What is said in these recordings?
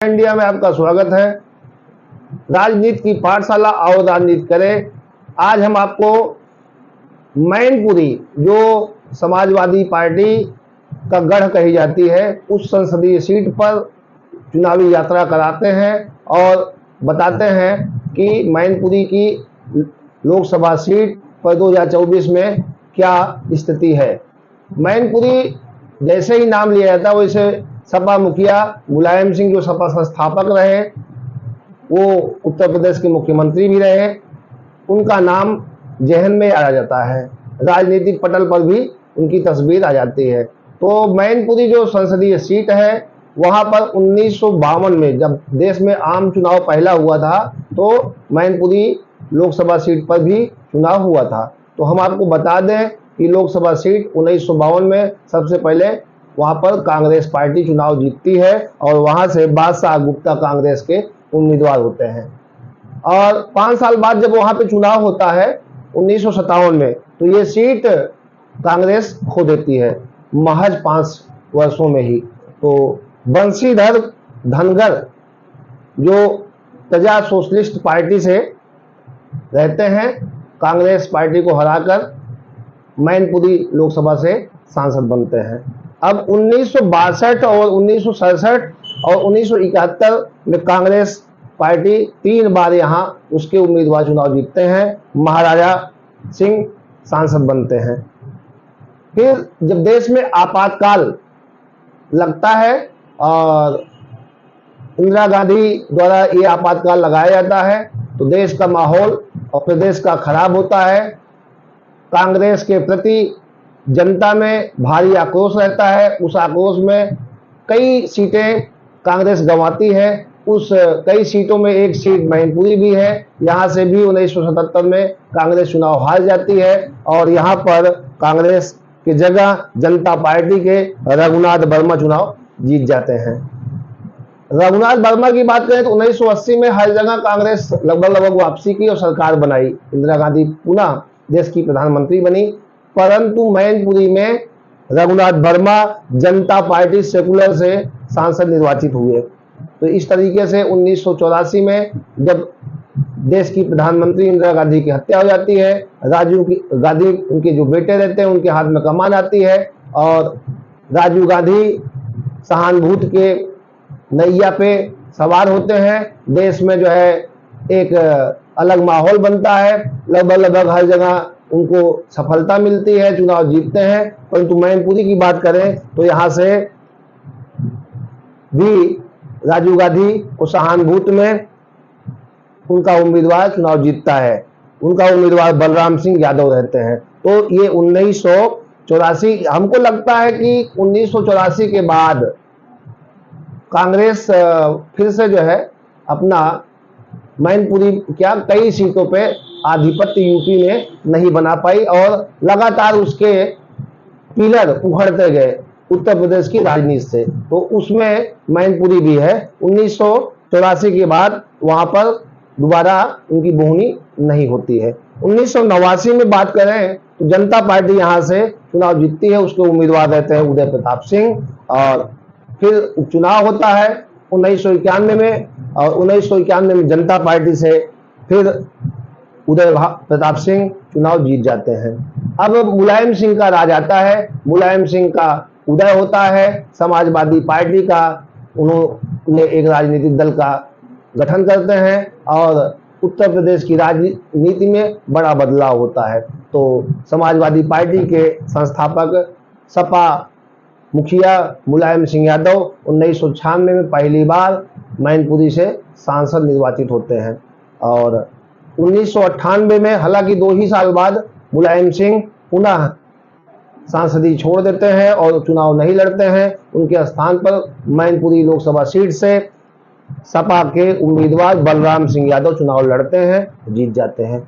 India में आपका स्वागत है। राजनीति की पाठशाला आओ राजनीति करें। आज हम आपको मैनपुरी, जो समाजवादी पार्टी का गढ़ कही जाती है, उस संसदीय सीट पर चुनावी यात्रा कराते हैं और बताते हैं कि मैनपुरी की लोकसभा सीट पर 2024 में क्या स्थिति है। मैनपुरी जैसे ही नाम लिया जाता है वैसे सपा मुखिया मुलायम सिंह, जो सपा संस्थापक रहे, वो उत्तर प्रदेश के मुख्यमंत्री भी रहे, उनका नाम जहन में आ जाता है। राजनीतिक पटल पर भी उनकी तस्वीर आ जाती है। तो मैनपुरी जो संसदीय सीट है, वहां पर 1952 में जब देश में आम चुनाव पहला हुआ था, तो मैनपुरी लोकसभा सीट पर भी चुनाव हुआ था। तो हम आपको बता दें कि लोकसभा सीट 1952 में सबसे पहले वहां पर कांग्रेस पार्टी चुनाव जीतती है और वहां से बादशाह गुप्ता कांग्रेस के उम्मीदवार होते हैं। और 5 साल बाद जब वहां पे चुनाव होता है 1957 में, तो ये सीट कांग्रेस खो देती है महज 5 वर्षों में ही। तो बंशीधर धनगर, जो प्रजा सोशलिस्ट पार्टी से रहते हैं, कांग्रेस पार्टी को हराकर मैनपुरी लोकसभा से सांसद बनते हैं। अब 1962 और 1967 और 1971 में कांग्रेस पार्टी 3 बार यहाँ उसके उम्मीदवार चुनाव जीतते हैं। महाराजा सिंह सांसद बनते हैं। फिर जब देश में आपातकाल लगता है और इंदिरा गांधी द्वारा ये आपातकाल लगाया जाता है, तो देश का माहौल और प्रदेश का खराब होता है। कांग्रेस के प्रति जनता में भारी आक्रोश रहता है। उस आक्रोश में कई सीटें कांग्रेस गंवाती है। उस कई सीटों में एक सीट मैनपुरी भी है। यहाँ से भी 1977 में कांग्रेस चुनाव हार जाती है और यहाँ पर कांग्रेस की जगह जनता पार्टी के रघुनाथ वर्मा चुनाव जीत जाते हैं। रघुनाथ वर्मा की बात करें तो 1980 में हर जगह कांग्रेस लगभग वापसी की और सरकार बनाई। इंदिरा गांधी पुनः देश की प्रधानमंत्री बनी, परंतु मैनपुरी में रघुनाथ वर्मा जनता पार्टी सेकुलर से सांसद निर्वाचित हुए। तो इस तरीके से 1984 में जब देश की प्रधानमंत्री इंदिरा गांधी की हत्या हो जाती है, राजीव गांधी उनके जो बेटे रहते हैं उनके हाथ में कमान आती है और राजीव गांधी सहानुभूति के नैया पे सवार होते हैं। देश में जो है एक अलग माहौल बनता है। लगभग हर जगह उनको सफलता मिलती है, चुनाव जीतते हैं। परंतु मैनपुरी की बात करें तो यहाँ से भी राजीव गांधी को सहानुभूति में उनका उम्मीदवार चुनाव जीतता है। उनका उम्मीदवार बलराम सिंह यादव रहते हैं। तो ये 1984, हमको लगता है कि 1984 के बाद कांग्रेस फिर से जो है अपना मैनपुरी क्या कई सीटों पे आधिपत्य यूपी में नहीं बना पाई और लगातार उसके पिलर उखड़ते गए उत्तर प्रदेश की राजनीति से। तो उसमें मैनपुरी भी है। 1984 के बाद वहां पर दोबारा उनकी बोहनी नहीं होती है। 1989 में बात करें तो जनता पार्टी यहां से चुनाव जीतती है। उसके उम्मीदवार रहते हैं उदय प्रताप सिंह और फिर उपचुनाव होता है 1991 में और 1991 में जनता पार्टी से फिर उदय प्रताप सिंह चुनाव जीत जाते हैं। अब मुलायम सिंह का राज आता है। मुलायम सिंह का उदय होता है। समाजवादी पार्टी का उन्होंने एक राजनीतिक दल का गठन करते हैं और उत्तर प्रदेश की राजनीति में बड़ा बदलाव होता है। तो समाजवादी पार्टी के संस्थापक सपा मुखिया मुलायम सिंह यादव 1996 में पहली बार मैनपुरी से सांसद निर्वाचित होते हैं और 1998 में, हालांकि 2 ही साल बाद, मुलायम सिंह पुनः सांसदी छोड़ देते हैं और चुनाव नहीं लड़ते हैं। उनके स्थान पर मैनपुरी लोकसभा सीट से सपा के उम्मीदवार बलराम सिंह यादव चुनाव लड़ते हैं, जीत जाते हैं।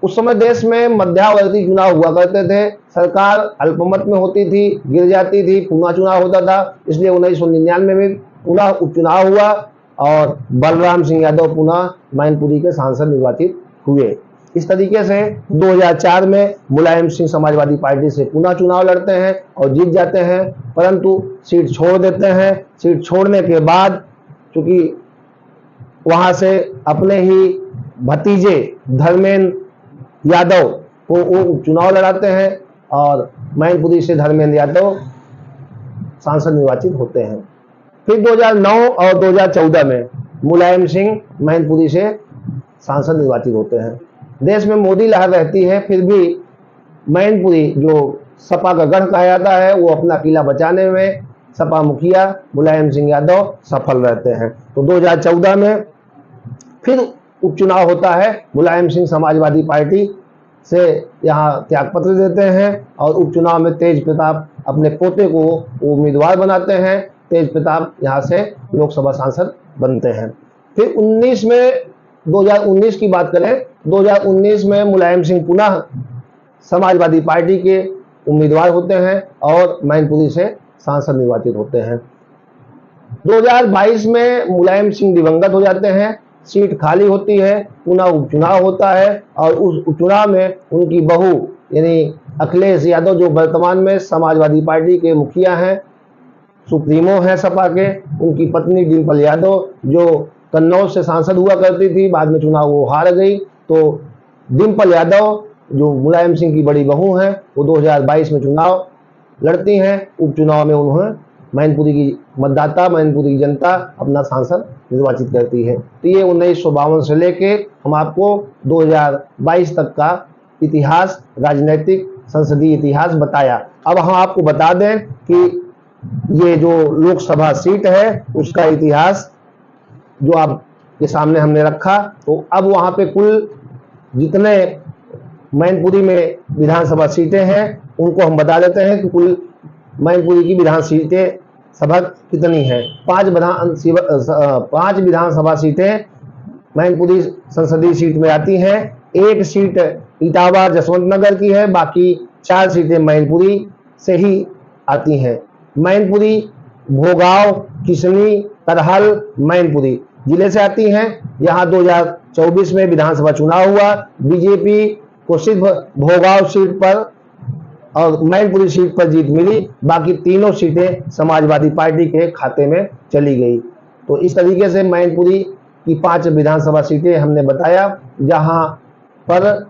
उस समय देश में मध्यावर्ती चुनाव हुआ करते थे। सरकार अल्पमत में होती थी, गिर जाती थी, पुनः चुनाव होता था। इसलिए 1999 में पुनः उपचुनाव हुआ और बलराम सिंह यादव पुनः मैनपुरी के सांसद निर्वाचित हुए। इस तरीके से 2004 में मुलायम सिंह समाजवादी पार्टी से पुनः चुनाव लड़ते हैं और जीत जाते हैं, परंतु सीट छोड़ देते हैं। सीट छोड़ने के बाद चूंकि वहां से अपने ही भतीजे धर्मेंद्र यादव को वो चुनाव लड़ाते हैं और मैनपुरी से धर्मेंद्र यादव सांसद निर्वाचित होते हैं। फिर 2009 और 2014 में मुलायम सिंह मैनपुरी से सांसद निर्वाचित होते हैं। देश में मोदी लहर रहती है, फिर भी मैनपुरी जो सपा का गढ़ कहा जाता है वो अपना किला बचाने में सपा मुखिया मुलायम सिंह यादव सफल रहते हैं। तो 2014 में फिर उपचुनाव होता है। मुलायम सिंह समाजवादी पार्टी से यहाँ त्यागपत्र देते हैं और उपचुनाव में तेज प्रताप अपने पोते को उम्मीदवार बनाते हैं। तेज प्रताप यहाँ से लोकसभा सांसद बनते हैं। फिर 2019 की बात करें, 2019 में मुलायम सिंह पुनः समाजवादी पार्टी के उम्मीदवार होते हैं और मैनपुरी से सांसद निर्वाचित होते हैं। 2022 में मुलायम सिंह दिवंगत हो जाते हैं, सीट खाली होती है, पुनः उपचुनाव होता है और उस उपचुनाव में उनकी बहू यानी अखिलेश यादव जो वर्तमान में समाजवादी पार्टी के मुखिया हैं, सुप्रीमो हैं सपा के, उनकी पत्नी डिम्पल यादव जो कन्नौज से सांसद हुआ करती थी, बाद में चुनाव वो हार गई। तो डिम्पल यादव जो मुलायम सिंह की बड़ी बहू हैं वो 2022 में चुनाव लड़ती हैं। उपचुनाव में उन्हें मैनपुरी की मतदाता, मैनपुरी की जनता अपना सांसद निर्वाचित करती है। तो ये 1952 से लेके हम आपको 2022 तक का इतिहास, राजनीतिक संसदीय इतिहास बताया। अब हम आपको बता दें कि ये जो लोकसभा सीट है उसका इतिहास जो आपके सामने हमने रखा। तो अब वहां पे कुल जितने मैनपुरी में विधानसभा सीटें हैं उनको हम बता देते हैं कि कुल मैनपुरी की विधान सीटें सभा कितनी है। 5 विधानसभा सीटें मैनपुरी संसदीय सीट में आती हैं। 1 सीट इटावा जसवंत नगर की है, बाकी 4 सीटें मैनपुरी से ही आती हैं। मैनपुरी, भोगाव, किसनी, तरहल, मैनपुरी जिले से आती हैं। यहाँ 2024 में विधानसभा चुनाव हुआ। बीजेपी को सिर्फ भोगाव सीट पर और मैनपुरी सीट पर जीत मिली, बाकी तीनों सीटें समाजवादी पार्टी के खाते में चली गई। तो इस तरीके से मैनपुरी की 5 विधानसभा सीटें हमने बताया, जहां पर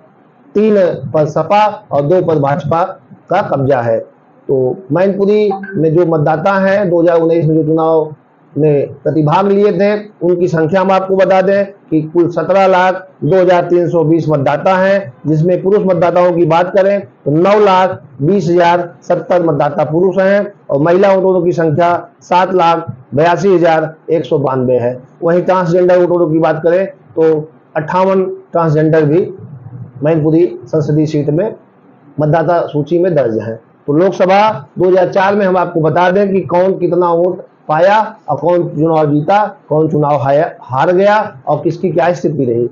3 पर सपा और 2 पर भाजपा का कब्जा है। तो मैनपुरी में जो मतदाता हैं 2019 में जो चुनाव में प्रतिभाग लिए थे उनकी संख्या हम आपको बता दें कि कुल 17,02,320 मतदाता हैं, जिसमें पुरुष मतदाताओं की बात करें तो 9,20,070 मतदाता पुरुष हैं और महिला वोटरों की संख्या 7,82,192 है। वहीं ट्रांसजेंडर वोटरों की बात करें तो 58 ट्रांसजेंडर भी मैनपुरी संसदीय सीट में मतदाता सूची में दर्ज हैं। तो लोकसभा 2004 में हम आपको बता दें कि कौन कितना वोट पाया और कौन चुनाव जीता, कौन चुनाव हार गया और किसकी क्या स्थिति रही।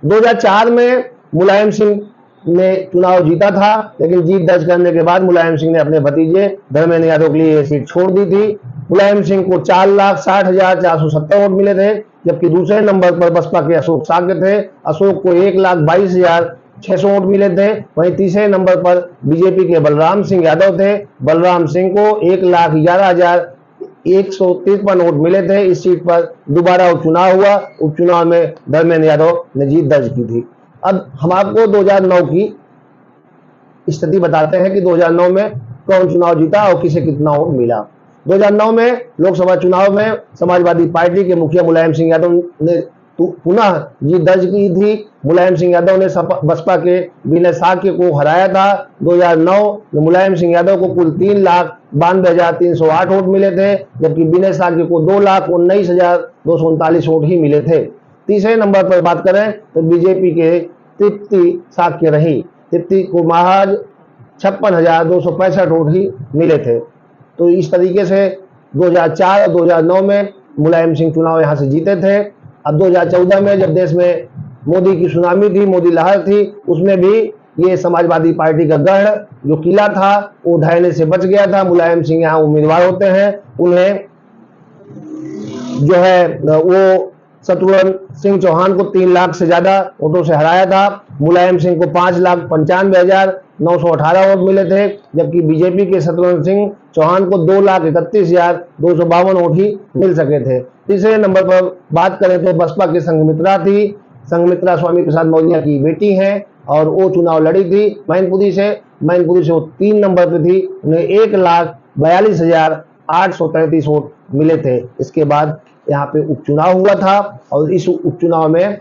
2004 में मुलायम सिंह ने चुनाव जीता था, लेकिन जीत दर्ज करने के बाद मुलायम सिंह ने अपने भतीजे धर्मेंद्र यादव के लिए ये सीट छोड़ दी थी। मुलायम सिंह को 4,60,470 वोट मिले थे, जबकि दूसरे नंबर पर बसपा के अशोक साक्य थे। अशोक को 1,22,600 वोट मिले थे। वहीं तीसरे नंबर पर बीजेपी के बलराम सिंह यादव थे। बलराम सिंह को 1,11,153 वोट मिले थे। इस सीट पर दोबारा उपचुनाव हुआ। उपचुनाव में धर्मेंद्र यादव ने जीत दर्ज की थी। अब हम आपको 2009 की स्थिति बताते हैं कि 2009 में कौन चुनाव जीता और किसे कितना वोट मिला। 2009 में लोकसभा चुनाव में समाजवादी पार्टी के मुखिया मुलायम सिंह यादव ने पुनः जीत दर्ज की थी। मुलायम सिंह यादव ने बसपा के विनय साक्य को हराया था। 2009 में मुलायम सिंह यादव को कुल 3,92,308 वोट मिले थे, जबकि विनय साक्य को 2,19,239 वोट ही मिले थे। तीसरे नंबर पर बात करें तो बीजेपी के तृप्ति साक्य रही। तृप्ति को महज 56,265 वोट ही मिले थे। तो इस तरीके से 2004 और 2009 में मुलायम सिंह चुनाव यहां से जीते थे। अब 2014 में जब देश में मोदी की सुनामी थी, मोदी लहर थी, उसमें भी ये समाजवादी पार्टी का गढ़ जो किला था वो ढहने से बच गया था। मुलायम सिंह यहाँ उम्मीदवार होते हैं, उन्हें जो है वो शत्रुघ्न सिंह चौहान को 3 लाख से ज्यादा वोटों से हराया था। मुलायम सिंह को 5,95,000 918 वोट मिले थे, जबकि बीजेपी के शत्रुघ्न सिंह चौहान को 2,31,252 वोट ही मिल सके थे। तीसरे नंबर पर बात करें तो बसपा की संघमित्रा थी। संघमित्रा स्वामी प्रसाद मौर्य की बेटी हैं और वो चुनाव लड़ी थी मैनपुरी से वो 3 नंबर पर थी। उन्हें 1,42,833 वोट मिले थे। इसके बाद यहाँ पे उपचुनाव हुआ था और इस उपचुनाव में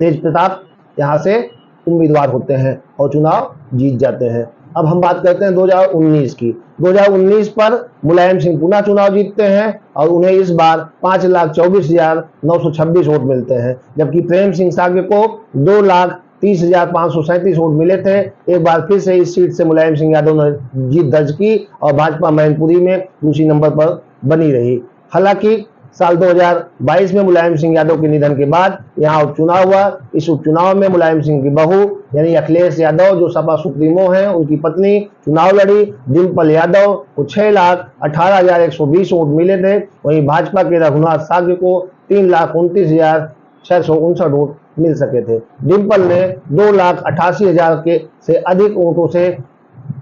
तेज प्रताप यहाँ से उम्मीदवार होते हैं और चुनाव जीत जाते हैं। अब हम बात करते हैं 2019 की। 2019 पर मुलायम सिंह पुनः चुनाव जीतते हैं और उन्हें इस बार 5,24,926 वोट मिलते हैं, जबकि प्रेम सिंह सागे को 2,30,537 वोट मिले थे। एक बार फिर से इस सीट से मुलायम सिंह यादव ने जीत दर्ज की और भाजपा मैनपुरी में दूसरी नंबर पर बनी रही। हालांकि साल 2022 में मुलायम सिंह यादव के निधन के बाद यहाँ उपचुनाव हुआ। इस उपचुनाव में मुलायम सिंह की बहू यानी अखिलेश यादव जो सपा सुप्रीमो हैं, उनकी पत्नी चुनाव लड़ी। डिम्पल यादव को 6,18,120 वोट मिले थे। वहीं भाजपा के रघुनाथ सागे को 3,29,659 वोट मिल सके थे। डिम्पल ने 2,88,000 से अधिक वोटों से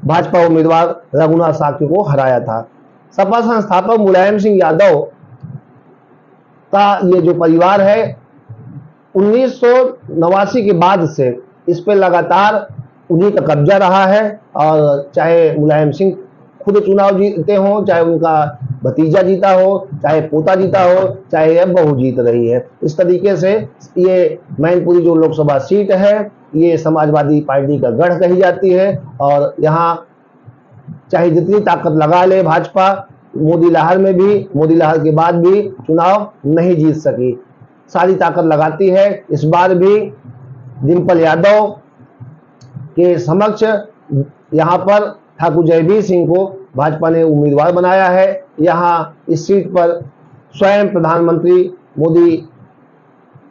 भाजपा उम्मीदवार रघुनाथ सागे को हराया था। सपा संस्थापक मुलायम सिंह यादव का ये जो परिवार है 1989 के बाद से इस पे लगातार उन्हीं का कब्जा रहा है और चाहे मुलायम सिंह खुद चुनाव जीते हो, चाहे उनका भतीजा जीता हो, चाहे पोता जीता हो, चाहे अब बहू जीत रही है। इस तरीके से ये मैनपुरी जो लोकसभा सीट है ये समाजवादी पार्टी का गढ़ कही जाती है और यहाँ चाहे जितनी ताकत लगा ले भाजपा, मोदी लहर में भी, मोदी लहर के बाद भी चुनाव नहीं जीत सकी, सारी ताकत लगाती है। इस बार भी डिम्पल यादव के समक्ष यहाँ पर ठाकुर जयवीर सिंह को भाजपा ने उम्मीदवार बनाया है। यहाँ इस सीट पर स्वयं प्रधानमंत्री मोदी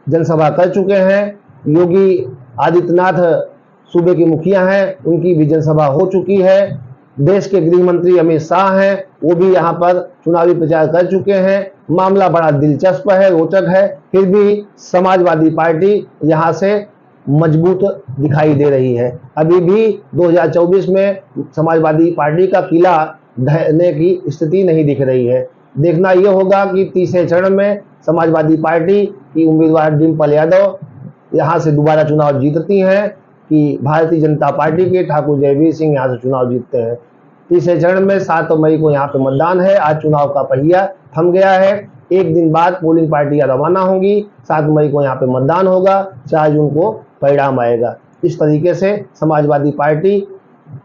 जनसभा कर चुके हैं। योगी आदित्यनाथ सूबे के मुखिया हैं, उनकी भी जनसभा हो चुकी है। देश के गृह मंत्री अमित शाह हैं, वो भी यहाँ पर चुनावी प्रचार कर चुके हैं। मामला बड़ा दिलचस्प है, रोचक है, फिर भी समाजवादी पार्टी यहाँ से मजबूत दिखाई दे रही है। अभी भी 2024 में समाजवादी पार्टी का किला ढहने की स्थिति नहीं दिख रही है। देखना यह होगा कि तीसरे चरण में समाजवादी पार्टी की उम्मीदवार डिम्पल यादव यहाँ से दोबारा चुनाव जीतती हैं कि भारतीय जनता पार्टी के ठाकुर जयवीर सिंह यहाँ से चुनाव जीतते हैं। तीसरे चरण में 7 मई को यहाँ पे मतदान है। आज चुनाव का पहिया थम गया है। एक दिन बाद पोलिंग पार्टियां रवाना होंगी। 7 मई को यहाँ पे मतदान होगा, 4 जून को परिणाम आएगा। इस तरीके से समाजवादी पार्टी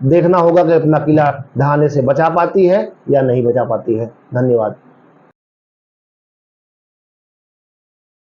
देखना होगा कि अपना किला ढहाने से बचा पाती है या नहीं बचा पाती है। धन्यवाद।